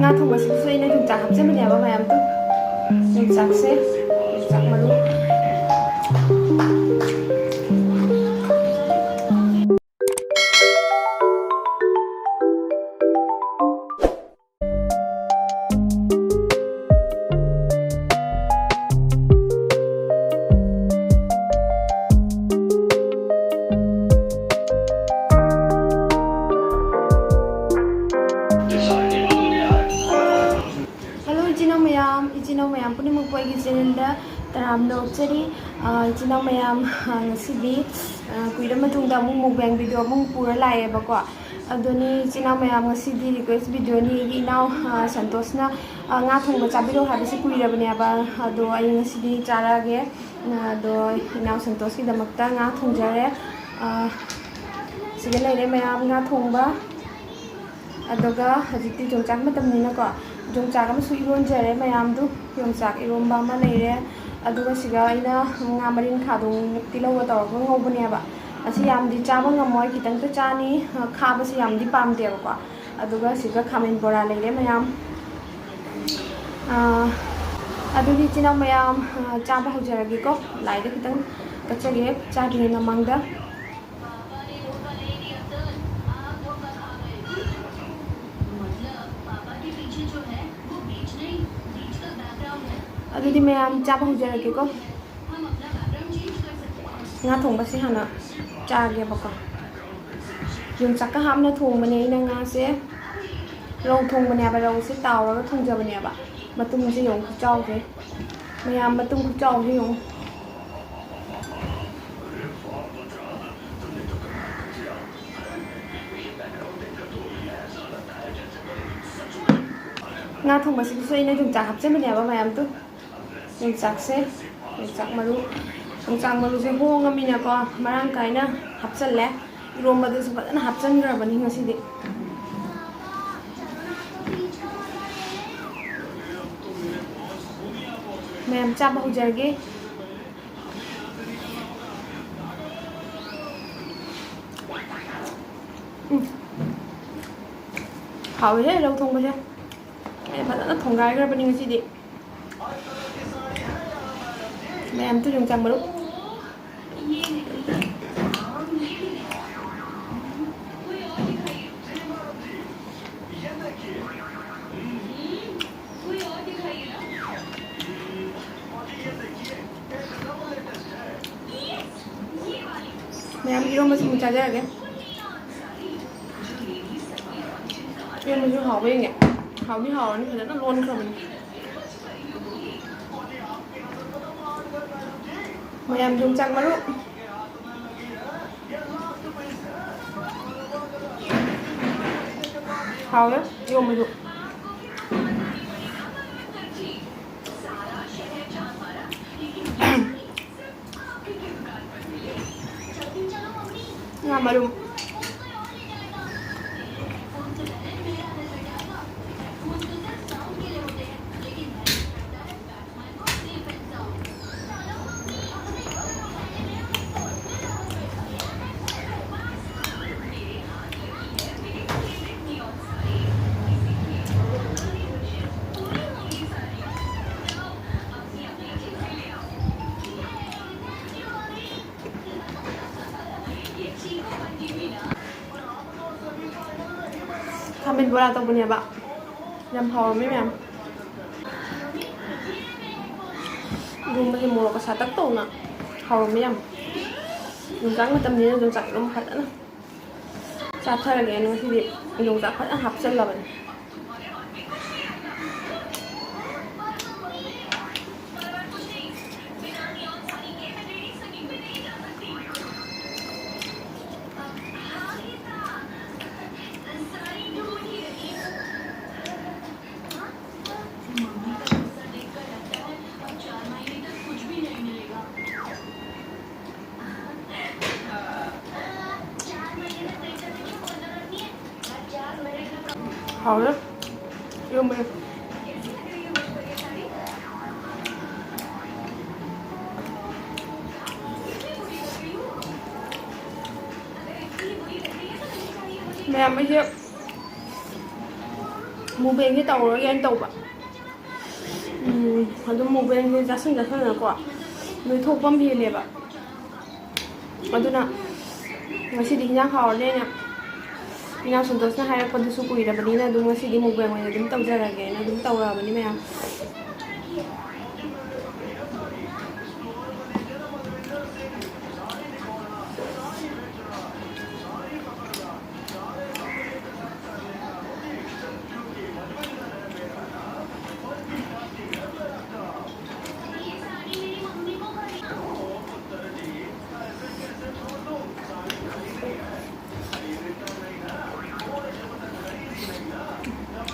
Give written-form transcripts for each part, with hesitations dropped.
ꯉꯥ ꯊꯣꯡꯕꯁꯤꯗꯁꯨ ꯑꯩꯅ ꯌꯣꯡꯆꯥꯛ ꯍꯥꯞꯆꯟꯕꯅꯦꯕ ꯃꯌꯥꯝꯗꯣ ꯌꯣꯡꯆꯥꯛꯁꯦ ꯌꯣꯡꯆꯥꯛ ꯃꯔꯨ इचिनाव मैम पुनिमुक अगी चैनल तरामना उच्चरी इचिनाव मैम ngasiदी कुइरा मतुंगदा अमुक मुकबैंग वीडियो अमुक पूरा लाएबको अदोनी इचिनाव मैम ngasiदी रिक्वेस्ट वीडियो नि इनाव संतोषना nga thongba chabiro habisi कुइराबनेबा अदो आई ngasiदी चारागे अदो इनाव संतोष की दमकता nga थोंजरे सिगे लेरे मैम nga थोंबा अदोगा हजिती जोंचाक मतमनिनाको जोंचाक अमसु इरोंजरे मैमदु जोंचाक इरोंबा अमा लेरे अदुगा सिगा इना nga मरिन खादों तिलौवा तौरगा ngौबनेबा असी यामदि चाबा ngमोय खितंग चानी खाबसि यामदि पामदेबको अदुगा सिगा खामेन बोरा लेरे मैम अदुदि चिनाव मैम चाबा हौजरगेको लाइदा खितंग कचगे चादि नमंगदा अदुदि मैम चाबा हौजरगेको nga thongबसे हाना चागेबको योंचाक हामना थोंबने इना nga से रौ थोंबनेबा रौ से तावरगा थोंजबनेबा मतुम से यों खुचावसे मैम मतुम खुचावसे यों nga thongबसे इना योंचाक हापचबनेबा मैम तो योंचाक से योंचाक मरु से होंगमीनाको मरांग कायना हापचल्ले इरोंबदसु फजना हापचनग्रबनी ngasiदी मैम चाबा हौजरगे हावे रौ थोंबसे फजना थोंगायग्रबनी ngasiदी मैम तो योंचाक मरु मैम इरोंबसे मुचाजरगे इरोंबसे हावेंगे हावनी हावनी फजना लोनख्रबनी मैम योंचाक मरु हावे इरोंबसु nga maru खामेन बोरा तौबनेबा याम हावरमे मैम इरोंबसे मोरक सातक तौना हावरमे याम योंचाक मतमनिना योंचाक इरोंबा फजना चाथरगे ngasiदी योंचाक फजना हापचल्लबने好了，又没。मैम ꯃꯨꯛꯕꯦꯡꯁꯦ ꯇꯧꯔꯒꯦꯅ ꯇꯧꯕ ꯑꯗꯨꯝ ꯃꯨꯛꯕꯦꯡꯁꯦ ꯆꯥꯁꯤꯟꯅꯀꯣ ꯅꯣꯏꯊꯣꯛꯄ ꯑꯃ ꯍꯦꯜꯂꯦꯕ ꯑꯗꯨꯅ ꯉꯁꯤꯗꯤ ꯍꯤꯟꯖꯥꯡ ꯍꯥꯎꯔꯅꯦꯅ ꯏꯅꯥꯎ ꯁꯟꯇꯣꯁꯅ ꯍꯥꯏꯔꯛꯄꯗꯨꯁꯨ ꯀꯨꯏꯔꯕꯅꯤꯅ ꯑꯗꯨꯝ ꯉꯁꯤꯗꯤ ꯃꯨꯛꯕꯦꯡ ꯑꯣꯏꯅ ꯑꯗꯨꯝ ꯇꯧꯖꯔꯒꯦꯅ ꯑꯗꯨꯝ ꯇꯧꯔꯛꯑꯕꯅꯤ ꯃꯌꯥꯝ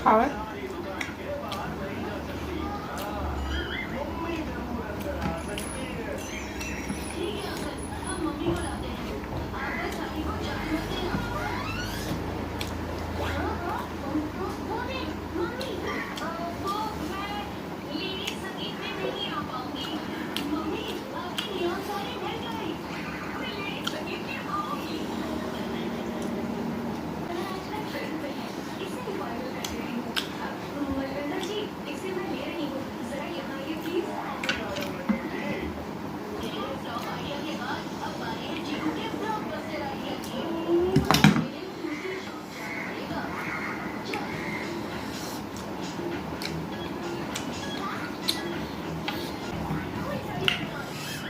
하왜?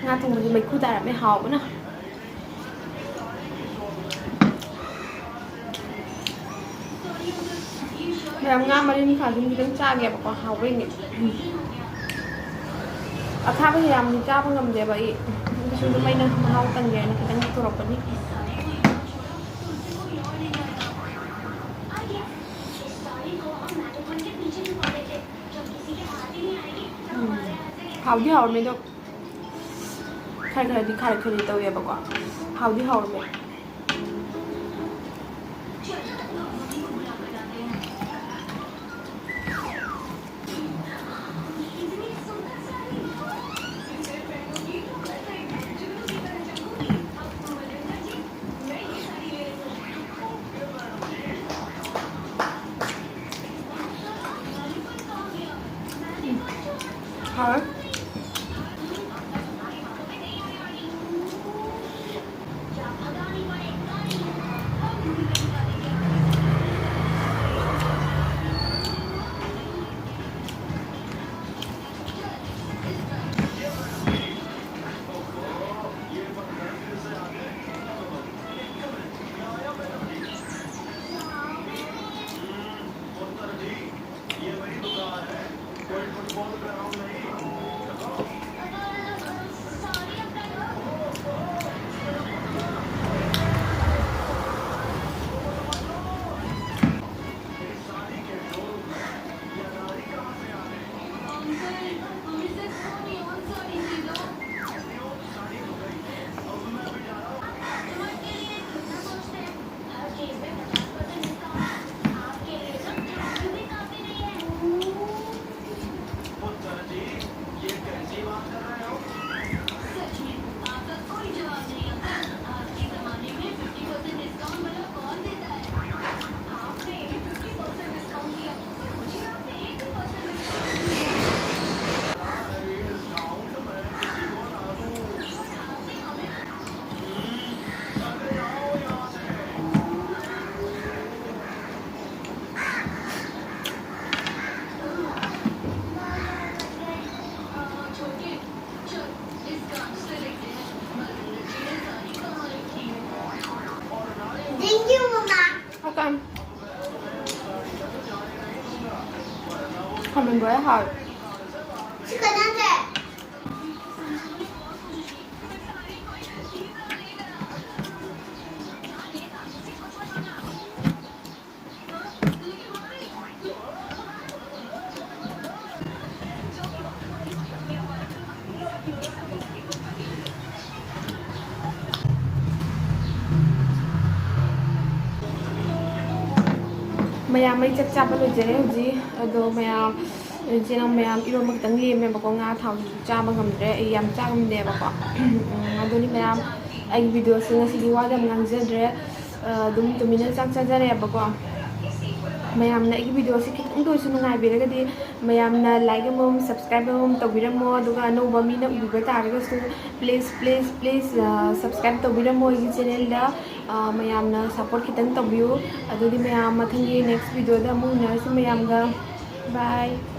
Nga thùng mấy khu tài mới hào nữa mẹ Nga mà đi khả dung đi đứng cha nghe bảo hào với nhỉ tháp cái làm thì cha không làm gì vậy chúng tôi may nè hào tầng nghề này đang đi học vẫn đi hào đi hào mới được खाली तौबको हाउदी हाउरमे हाँ Thank you, Mama. Okay. Mình với hỏi. Mayam may chắc chắn là dễ gì, đồ mayam trên ông mayam yêu một tầng liềm mà có ngã thảo cha bằng ngầm đấy, yam cha ngầm đẹp bà đồ đi mayam anh video xin xin đi qua đầm ngang dễ đấy, đúng tụi mình chắc chắn dễ đẹp bà mayamna ꯑꯩꯒꯤ ꯚꯤꯗꯤꯑꯣꯁꯤ ꯈꯤꯇꯪ ꯇꯣꯏꯁꯨ ꯅꯨꯡꯉꯥꯏꯕꯤꯔꯒꯗꯤ mayamna like ꯑꯃꯃꯝ subscribe ꯑꯃꯃꯝ ꯇꯧꯕꯤꯔꯝꯃꯣ ꯑꯗꯨꯒ ꯑꯅꯧꯕ ꯃꯤꯅ ꯎꯕꯤꯕ ꯇꯥꯔꯒꯁꯨ please subscribe ꯇꯧꯕꯤꯔꯝꯃꯣ ꯑꯩꯒꯤ ꯆꯦꯅꯦꯜꯗ mayamna support खितंग तौबियो अदुदी मयाम मथंगी नेक्स्ट वीडियो दा अमुक उनरसु मयामगा बाय